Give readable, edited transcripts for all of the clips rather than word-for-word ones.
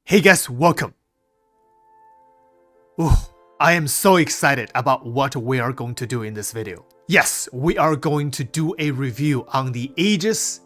Hey guys, welcome! Ooh, I am so excited about what we are going to do in this video. Yes, we are going to do a review on the Idris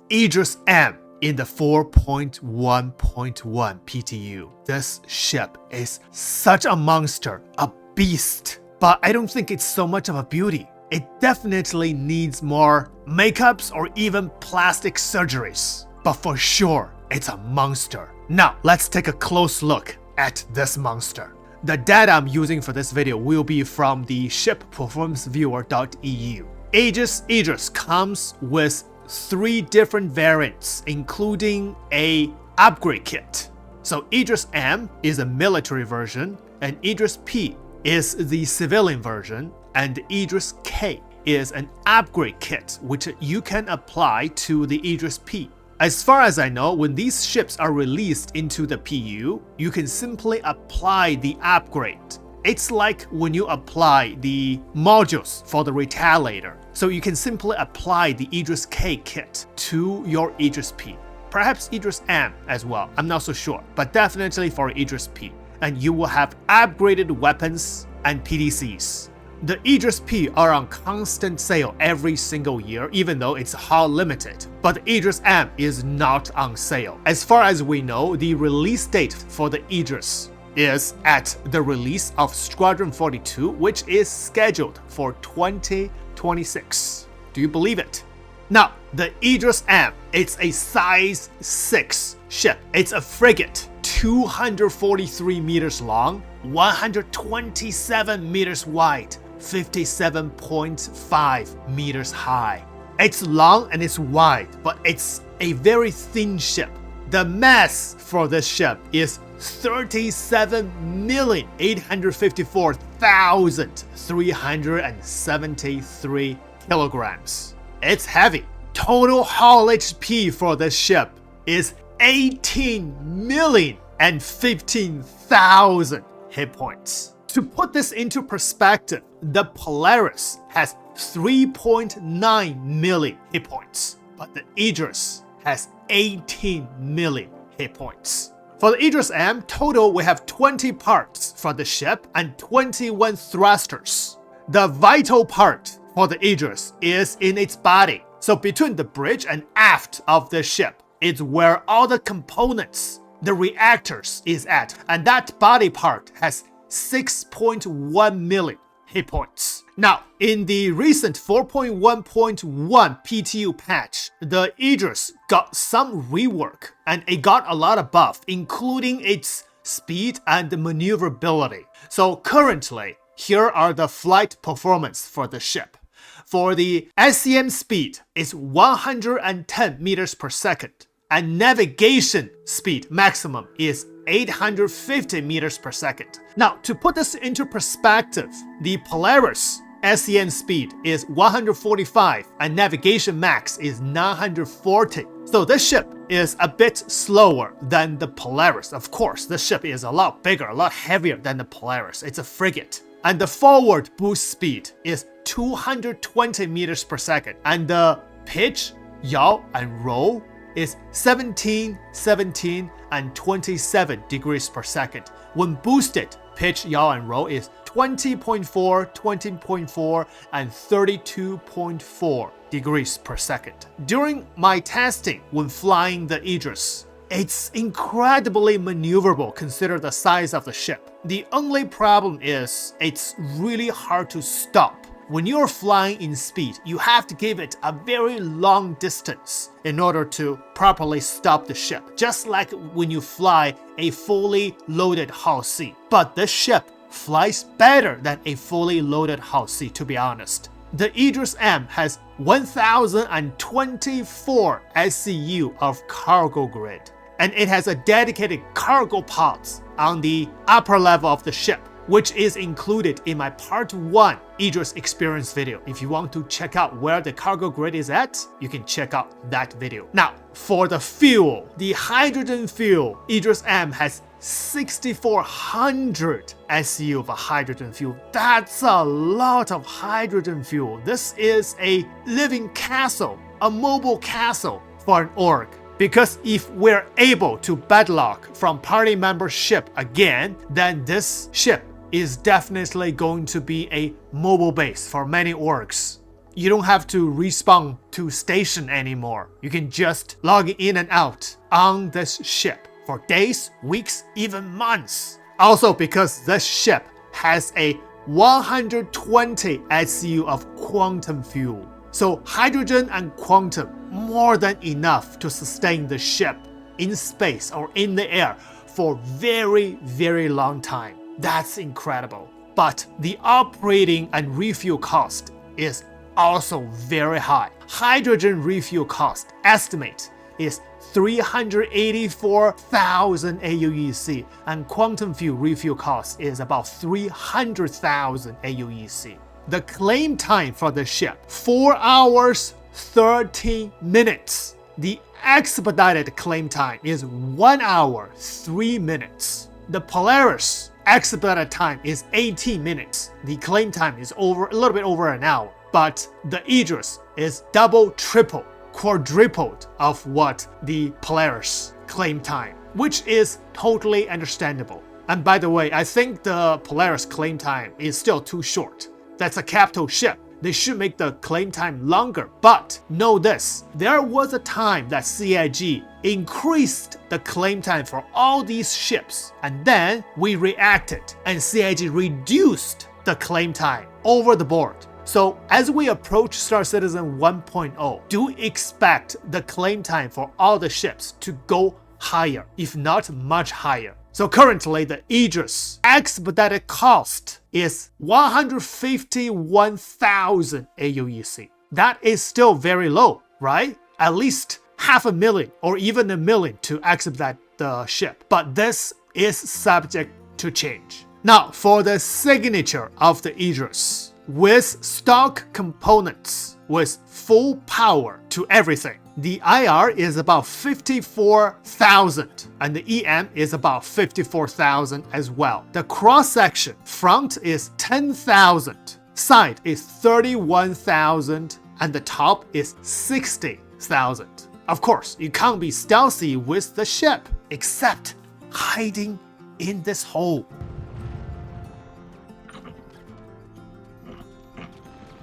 M in the 4.1.1 PTU. This ship is such a monster, a beast, but I don't think it's so much of a beauty. It definitely needs more makeups or even plastic surgeries, but for sure, it's a monster. Now, let's take a close look at this monster. The data I'm using for this video will be from the shipperformanceviewer.eu. Idris comes with 3 different variants, including a upgrade kit. So Idris M is a military version, and Idris P is the civilian version, and Idris K is an upgrade kit, which you can apply to the Idris P. As far as I know, when these ships are released into the PU, you can simply apply the upgrade. It's like when you apply the modules for the retaliator. So you can simply apply the Idris K kit to your Idris P. Perhaps Idris M as well, I'm not so sure, but definitely for Idris P. And you will have upgraded weapons and PDCs. The Idris P are on constant sale every single year, even though it's hull limited. But the Idris M is not on sale. As far as we know, the release date for the Idris is at the release of Squadron 42, which is scheduled for 2026. Do you believe it? Now, the Idris M, it's a size 6 ship. It's a frigate, 243 meters long, 127 meters wide, 57.5 meters high. It's long and it's wide, but it's a very thin ship. The mass for this ship is 37,854,373 kilograms. It's heavy. Total hull HP for this ship is 18,015,000 hit points. To put this into perspective, the Polaris has 3.9 million hit points, but the Idris has 18 million hit points. For the Idris M, total we have 20 parts for the ship and 21 thrusters. The vital part for the Idris is in its body. So between the bridge and aft of the ship, it's where all the components, the reactors is at, and that body part has 6.1 million hit points. Now, in the recent 4.1.1 PTU patch, the Idris got some rework and it got a lot of buff, including its speed and maneuverability. So currently, here are the flight performance for the ship. For the SCM speed, it's 110 meters per second, and navigation speed maximum is 850 meters per second. Now, to put this into perspective, the Polaris SCM speed is 145 and navigation max is 940. So this ship is a bit slower than the Polaris. Of course, this ship is a lot bigger, a lot heavier than the Polaris. It's a frigate. And the forward boost speed is 220 meters per second. And the pitch, yaw, and roll is 17, 17, and 27 degrees per second. When boosted, pitch, yaw, and roll is 20.4, 20.4, and 32.4 degrees per second. During my testing when flying the Idris, it's incredibly maneuverable considering the size of the ship. The only problem is it's really hard to stop. When you're flying in speed, you have to give it a very long distance in order to properly stop the ship, just like when you fly a fully loaded hull C. But this ship flies better than a fully loaded hull C, to be honest. The Idris M has 1024 SCU of cargo grid, and it has a dedicated cargo pods on the upper level of the ship, which is included in my Part.1 Idris experience video. If you want to check out where the cargo grid is at, you can check out that video. Now, for the fuel, the hydrogen fuel, Idris M has 6,400 SCU of hydrogen fuel. That's a lot of hydrogen fuel. This is a living castle, a mobile castle for an org. Because if we're able to bedlock from party member ship again, then this ship is definitely going to be a mobile base for many orgs. You don't have to respawn to station anymore. You can just log in and out on this ship for days, weeks, even months. Also because this ship has a 120 SCU of quantum fuel. So hydrogen and quantum more than enough to sustain the ship in space or in the air for very long time. That's incredible. But the operating and refuel cost is also very high. Hydrogen refuel cost estimate is 384,000 AUEC, and quantum fuel refuel cost is about 300,000 AUEC. The claim time for the ship, 4 hours 13 minutes. The expedited claim time is 1 hour 3 minutes. The Polaris expedited time is 18 minutes. The claim time is a little bit over an hour. But the Idris is double, triple, quadrupled of what the Polaris claim time, which is totally understandable. And by the way, I think the Polaris claim time is still too short. That's a capital ship. They should make the claim time longer. But know this, there was a time that CIG increased the claim time for all these ships, and then we reacted and CIG reduced the claim time over the board. So as we approach Star Citizen 1.0, do expect the claim time for all the ships to go higher, if not much higher. So currently the Idris expedited cost is 151,000 AUEC. That is still very low, right? At least $500,000 or even $1 million to expedite the ship. But this is subject to change. Now for the signature of the Idris. With stock components, with full power to everything. The IR is about 54,000 and the EM is about 54,000 as well. The cross section, front is 10,000, side is 31,000 and the top is 60,000. Of course, you can't be stealthy with the ship, except hiding in this hole.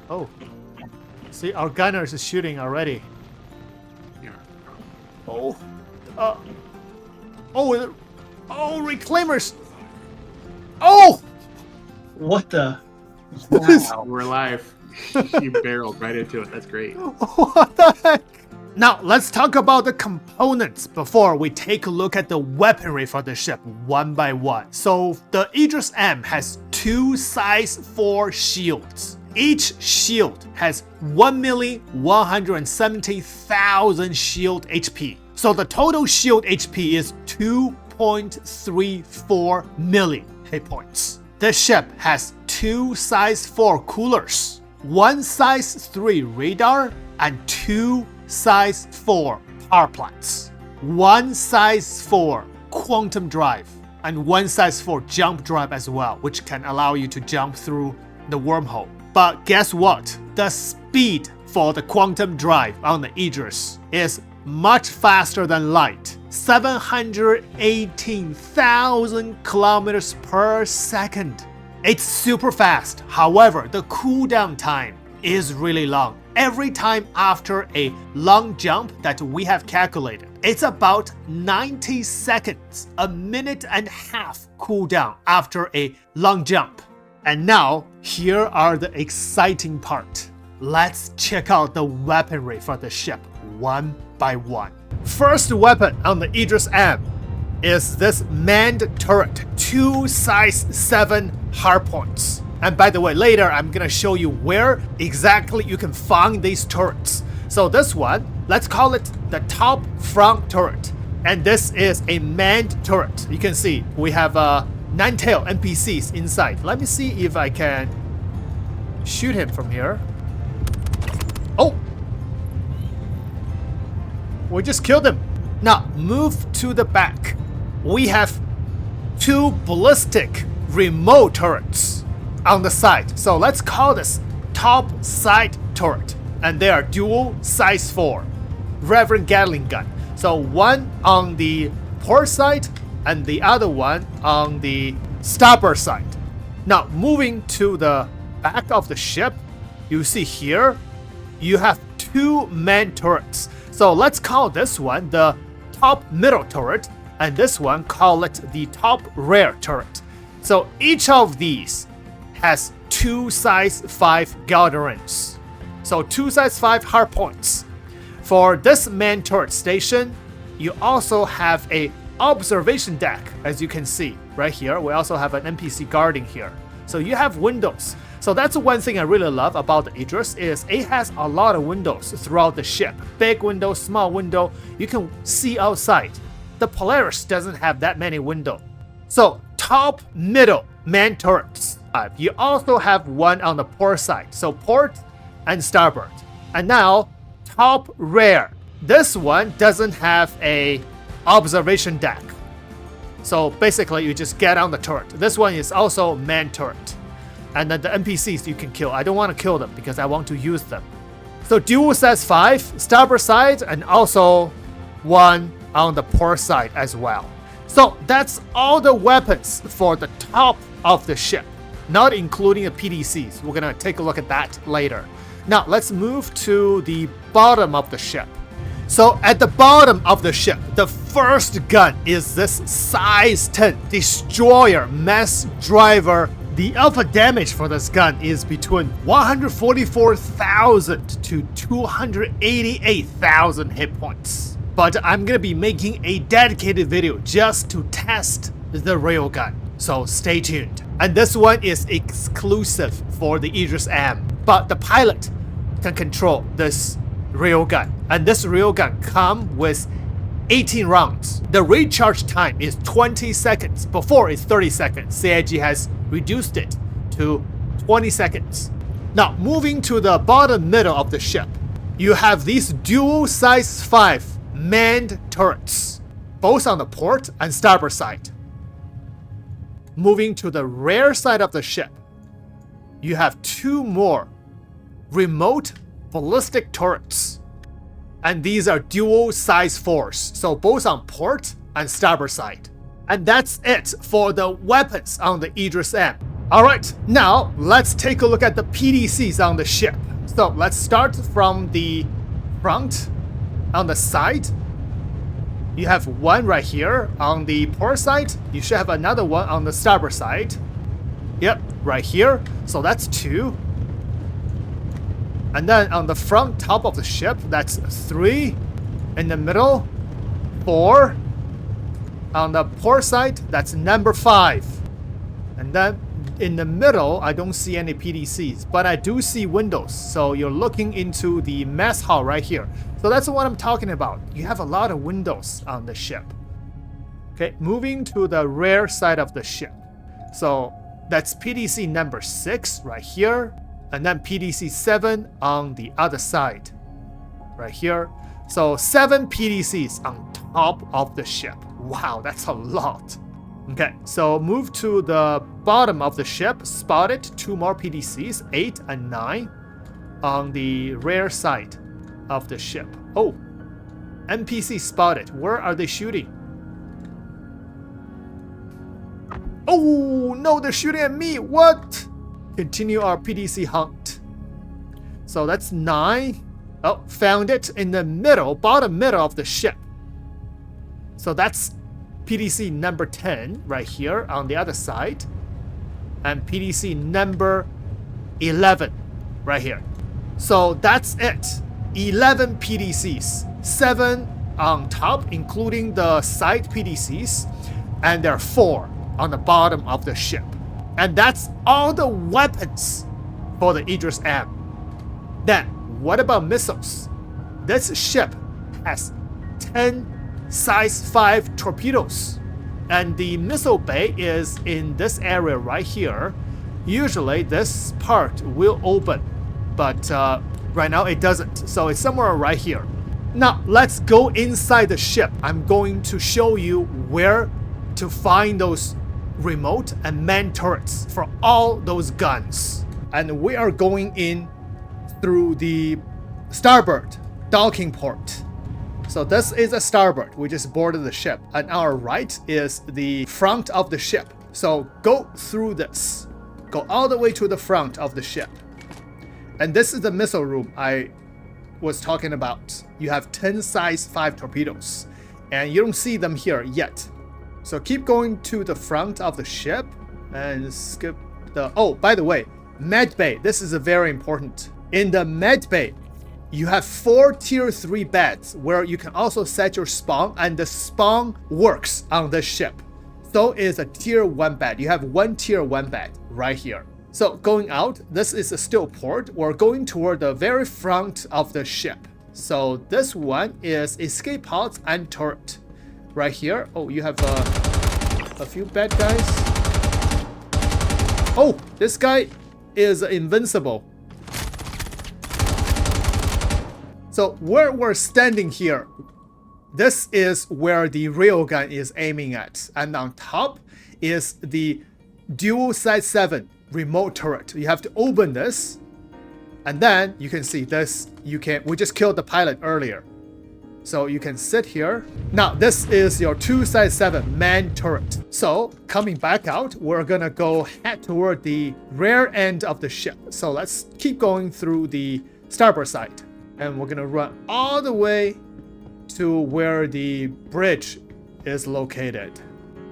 Oh, see, our gunners is shooting already. Oh, reclaimers! Oh! What the? Wow, we're alive. You barreled right into it. That's great. What the heck? Now, let's talk about the components before we take a look at the weaponry for the ship one by one. So, the Idris M has 2 size 4 shields. Each shield has 1,170,000 shield HP. So the total shield HP is 2.34 million hit points. The ship has 2 size 4 coolers, 1 size 3 radar, and 2 size 4 power plants, 1 size 4 quantum drive, and 1 size 4 jump drive as well, which can allow you to jump through the wormhole. But guess what? The speed for the quantum drive on the Idris is much faster than light. 718,000 kilometers per second. It's super fast. However, the cooldown time is really long. Every time after a long jump that we have calculated, it's about 90 seconds, a minute and a half cooldown after a long jump. And now, here are the exciting part. Let's check out the weaponry for the ship one by one. First weapon on the Idris M is this manned turret, 2 size 7 hardpoints. And by the way, later I'm gonna show you where exactly you can find these turrets. So this one, let's call it the top front turret. And this is a manned turret. You can see we have 9-tail NPCs inside. Let me see if I can shoot him from here. Oh! We just killed him. Now, move to the back. We have 2 ballistic remote turrets on the side. So let's call this top side turret. And they are dual size 4 Reverend Gatling gun. So one on the port side and the other one on the starboard side. Now moving to the back of the ship, you see here, you have two main turrets. So let's call this one the top middle turret, and this one call it the top rear turret. So each of these has two size 5 Gauge rings. So two size 5 hard points. For this main turret station, you also have a observation deck, as you can see right here. We also have an NPC guarding here. So you have windows. So that's one thing I really love about the Idris is it has a lot of windows throughout the ship. Big window, small window, you can see outside. The Polaris doesn't have that many windows. So top, middle, main turrets. You also have one on the port side. So port and starboard. And now top rear. This one doesn't have a observation deck. So basically you just get on the turret. This one is also main turret. And then the NPCs you can kill. I don't want to kill them because I want to use them. So dual size 5, starboard side, and also one on the port side as well. So that's all the weapons for the top of the ship, not including the PDCs. We're gonna take a look at that later. Now let's move to the bottom of the ship. So at the bottom of the ship, the first gun is this size 10 destroyer mass driver. The alpha damage for this gun is between 144,000 to 288,000 hit points. But I'm gonna be making a dedicated video just to test the railgun, so stay tuned. And this one is exclusive for the Idris M, but the pilot can control this railgun, and this railgun comes with 18 rounds. The recharge time is 20 seconds. Before it's 30 seconds. CIG has reduced it to 20 seconds. Now moving to the bottom middle of the ship, you have these dual size 5 manned turrets, both on the port and starboard side. Moving to the rear side of the ship, you have two more remote ballistic turrets. And these are dual size 4s, so both on port and starboard side. And that's it for the weapons on the Idris M. Alright, now let's take a look at the PDCs on the ship. So let's start from the front. On the side, you have one right here on the port side. You should have another one on the starboard side. Yep, right here. So that's 2. And then on the front top of the ship, that's 3. In the middle, 4. On the port side, that's number 5. And then in the middle, I don't see any PDCs, but I do see windows. So you're looking into the mess hall right here. So that's what I'm talking about. You have a lot of windows on the ship. Okay, moving to the rear side of the ship. So that's PDC number 6 right here. And then PDC 7 on the other side, right here. So 7 PDCs on top of the ship. Wow, that's a lot. Okay, so move to the bottom of the ship. Spotted 2 more PDCs, 8 and 9 on the rear side of the ship. Oh, NPC spotted. Where are they shooting? Oh, no, they're shooting at me. What? Continue our PDC hunt. So that's 9. Oh, found it in the middle, bottom middle of the ship. So that's PDC number 10 right here on the other side. And PDC number 11 right here. So that's it. 11 PDCs. 7 on top, including the side PDCs. And there are 4 on the bottom of the ship. And that's all the weapons for the Idris M. Then, what about missiles? This ship has 10 size 5 torpedoes. And the missile bay is in this area right here. Usually this part will open, but right now it doesn't. So it's somewhere right here. Now, let's go inside the ship. I'm going to show you where to find those remote and manned turrets for all those guns. And we are going in through the starboard docking port. So this is a starboard. We just boarded the ship. And our right is the front of the ship. So go through this. Go all the way to the front of the ship. And this is the missile room I was talking about. You have 10 size 5 torpedoes. And you don't see them here yet. So keep going to the front of the ship. And skip the... Oh, by the way, med bay. This is a very important. In the med bay, you have 4 tier 3 beds where you can also set your spawn, and the spawn works on the ship. So it's a tier 1 bed. You have 1 tier 1 bed right here. So going out, this is a still port. We're going toward the very front of the ship. So this one is escape pods and turret. Right here. Oh, you have a few bad guys. Oh, this guy is invincible. So where we're standing here, this is where the railgun is aiming at. And on top is the dual size 7 remote turret. You have to open this. And then you can see this. We just killed the pilot earlier. So you can sit here. Now this is your 2 size 7 man turret. So coming back out, we're gonna go head toward the rear end of the ship. So let's keep going through the starboard side. And we're gonna run all the way to where the bridge is located.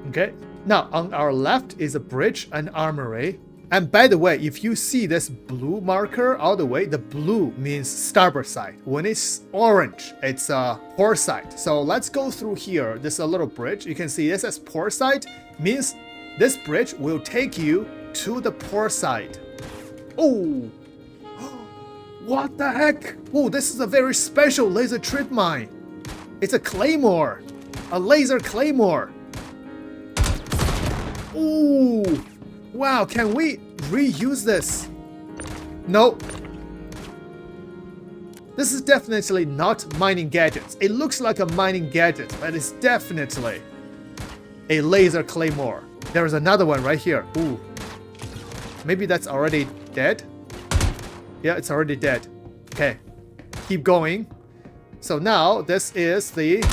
Okay, now on our left is a bridge and armory. And by the way, if you see this blue marker all the way, the blue means starboard side. When it's orange, it's port side. So let's go through here. This is a little bridge. You can see this as port side, means this bridge will take you to the port side. Oh! What the heck? Oh, this is a very special laser trip mine. It's a claymore. A laser claymore. Ooh. Wow, can we reuse this? No. This is definitely not mining gadgets. It looks like a mining gadget, but it's definitely a laser claymore. There's another one right here. Ooh. Maybe that's already dead? Yeah, it's already dead. Okay, keep going. So now this is the...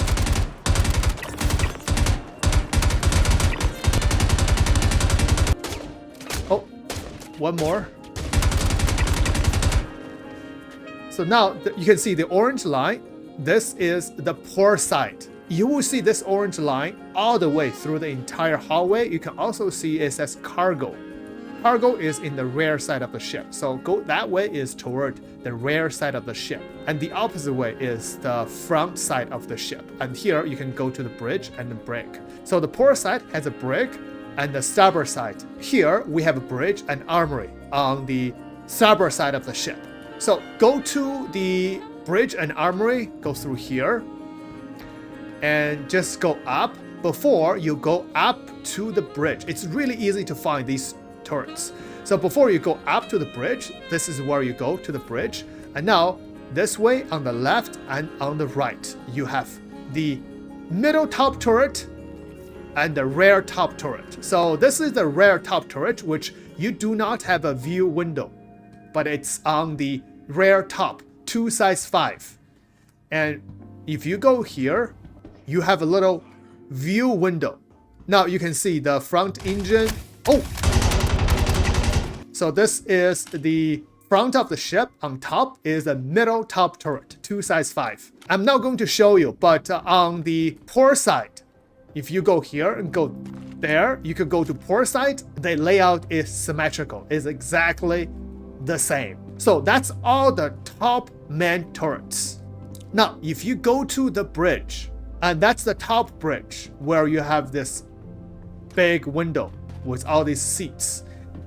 Oh, one more. So now you can see the orange line. This is the port side. You will see this orange line all the way through the entire hallway. You can also see it says cargo. Cargo is in the rear side of the ship. So go that way is toward the rear side of the ship. And the opposite way is the front side of the ship. And here you can go to the bridge and the brake. So the port side has a brake and the starboard side. Here we have a bridge and armory on the starboard side of the ship. So go to the bridge and armory, go through here, and just go up before you go up to the bridge. It's really easy to find these turrets. So before you go up to the bridge, this is where you go to the bridge. And now this way on the left and on the right, you have the middle top turret and the rear top turret. So this is the rear top turret, which you do not have a view window, but it's on the rear top, 2 size 5. And if you go here, you have a little view window. Now you can see the front engine. Oh! So this is the front of the ship. On top is the middle top turret, 2 size 5. I'm not going to show you, but on the port side, if you go here and go there, you could go to port side. The layout is symmetrical. It's exactly the same. So that's all the top main turrets. Now, if you go to the bridge, and that's the top bridge where you have this big window with all these seats.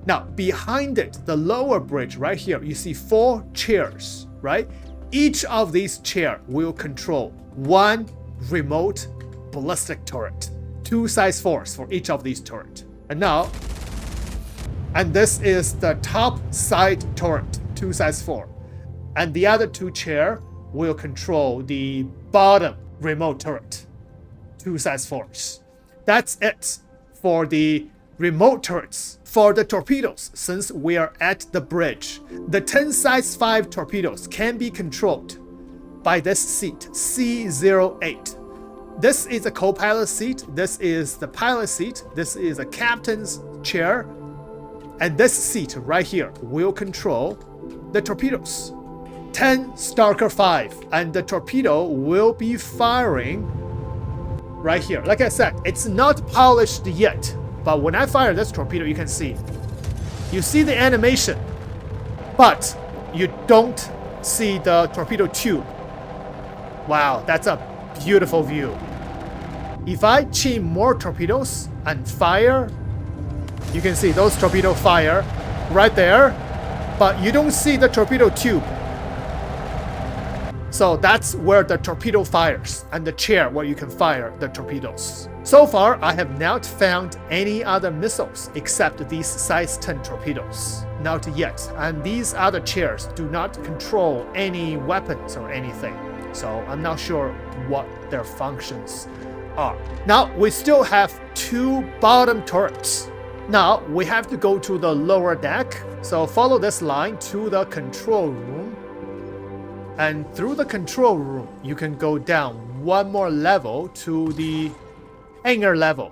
Now, behind it, the lower bridge right here, you see 4 chairs, right? Each of these chairs will control 1 remote ballistic turret, 2 size 4s for each of these turrets. And now, and this is the top side turret, 2 size 4. And the other 2 chairs will control the bottom remote turret, 2 size 4s. That's it for the remote turrets. For the torpedoes, since we are at the bridge, the 10 size 5 torpedoes can be controlled by this seat, C08. This is a co-pilot seat, this is the pilot seat, this is a captain's chair, and this seat right here will control the torpedoes. 10 Starker 5, and the torpedo will be firing right here. Like I said, it's not polished yet, but when I fire this torpedo, you can see. You see the animation, but you don't see the torpedo tube. Wow, that's a beautiful view. If I chain more torpedoes and fire, you can see those torpedoes fire right there, but you don't see the torpedo tube. So that's where the torpedo fires, and the chair where you can fire the torpedoes. So far, I have not found any other missiles except these size 10 torpedoes. Not yet, and these other chairs do not control any weapons or anything. So I'm not sure what their functions are. Now, we still have 2 bottom turrets. Now, we have to go to the lower deck. So follow this line to the control room. And through the control room, you can go down 1 more level to the hangar level.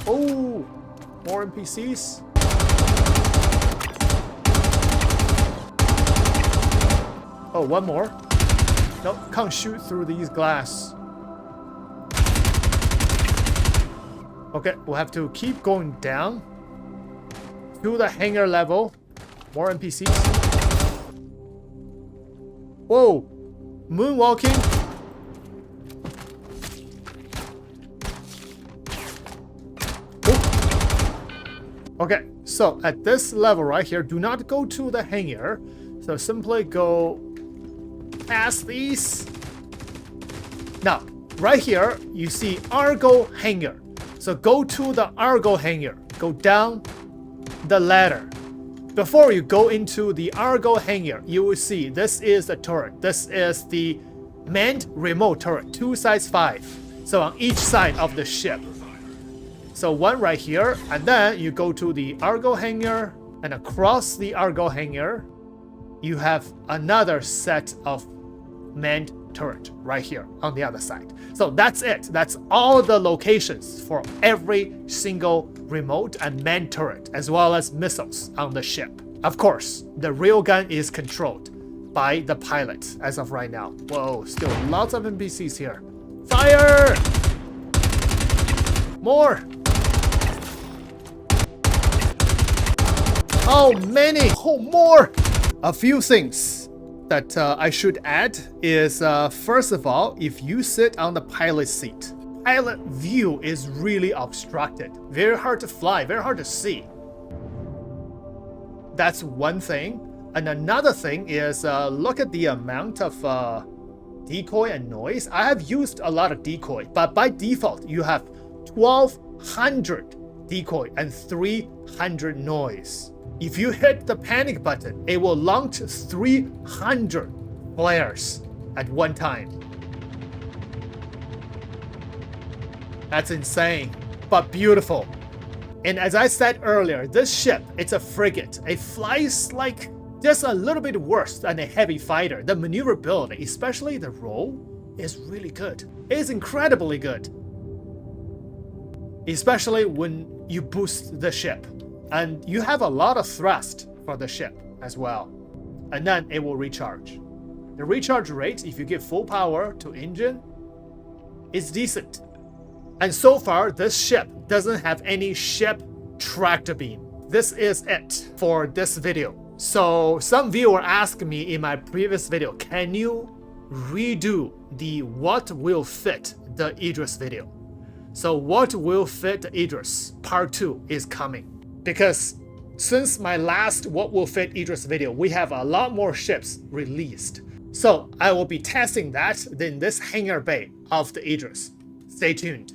Oh, more NPCs. Oh, 1 more. Nope, can't shoot through these glass. Okay, we'll have to keep going down to the hangar level. More NPCs. Whoa! Moonwalking. Oh. Okay, so at this level right here, do not go to the hangar. So simply go past these. Now, right here, you see Argo hangar. So go to the Argo hangar. Go down the ladder. Before you go into the Argo hangar, you will see this is the turret. This is the manned remote turret, 2 size 5. So on each side of the ship. So 1 right here, and then you go to the Argo hangar, and across the Argo hangar, you have another set of manned turret right here on the other side. So that's it. That's all the locations for every single remote and manned turret, as well as missiles on the ship. Of course, the railgun is controlled by the pilot as of right now. Whoa, still lots of NPCs here. Fire! More! Oh, many! Oh, more! A few things that I should add is, first of all, if you sit on the pilot seat, pilot view is really obstructed. Very hard to fly, very hard to see. That's one thing. And another thing is, look at the amount of decoy and noise. I have used a lot of decoy, but by default, you have 1200 decoy and 300 noise. If you hit the panic button, it will launch 300 flares at one time. That's insane, but beautiful. And as I said earlier, this ship, it's a frigate. It flies like just a little bit worse than a heavy fighter. The maneuverability, especially the roll, is really good. It is incredibly good. Especially when you boost the ship. And you have a lot of thrust for the ship as well. And then it will recharge. The recharge rate, if you give full power to engine, is decent. And so far, this ship doesn't have any ship tractor beam. This is it for this video. So some viewer asked me in my previous video, can you redo the what will fit the Idris video? So what will fit the Idris Part 2 is coming. Because since my last What Will Fit Idris video, we have a lot more ships released. So I will be testing that in this hangar bay of the Idris. Stay tuned.